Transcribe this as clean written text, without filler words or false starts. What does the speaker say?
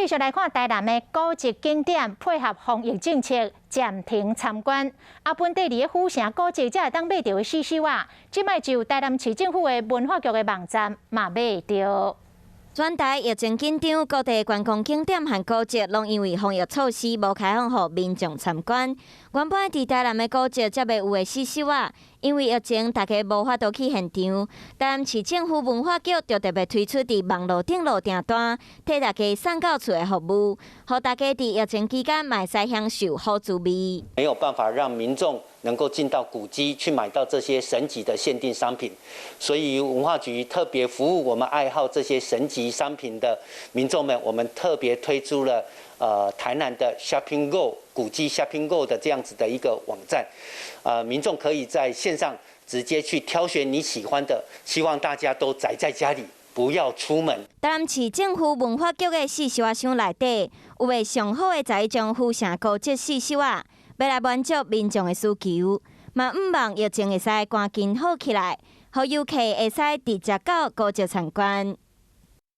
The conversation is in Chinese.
继续来看台南的古迹景点，配合防疫政策暂停参观。本地里的府城古迹才会当买到的死手啊，即卖就台南市政府的文化局的网站嘛买到。全台疫情紧张，各地观光景点和古迹拢因为防疫措施无开放，予民众参观。原本伫台南的古迹才袂有的死手啊，因为疫情，大家无法度去现场。台南市政府文化局就特别推出伫网络顶路订单，替大家送到厝的服务，予大家伫疫情期间嘛会使享受好滋味。没有办法让民众能够进到古迹去买到这些神级的限定商品，所以文化局特别服务我们爱好这些神级商品的民众们，我们特别推出了台南的 Shopping Go 古迹 Shopping Go 的这样子的一个网站，民众可以在线上直接去挑选你喜欢的，希望大家都宅在家里，不要出门。台南市政府文化局的四手仔箱内底，有的上好的在将府城古迹四手仔，要来满足民众的需求，嘛毋望疫情会使赶紧好起来，予游客会使直接到古迹参观。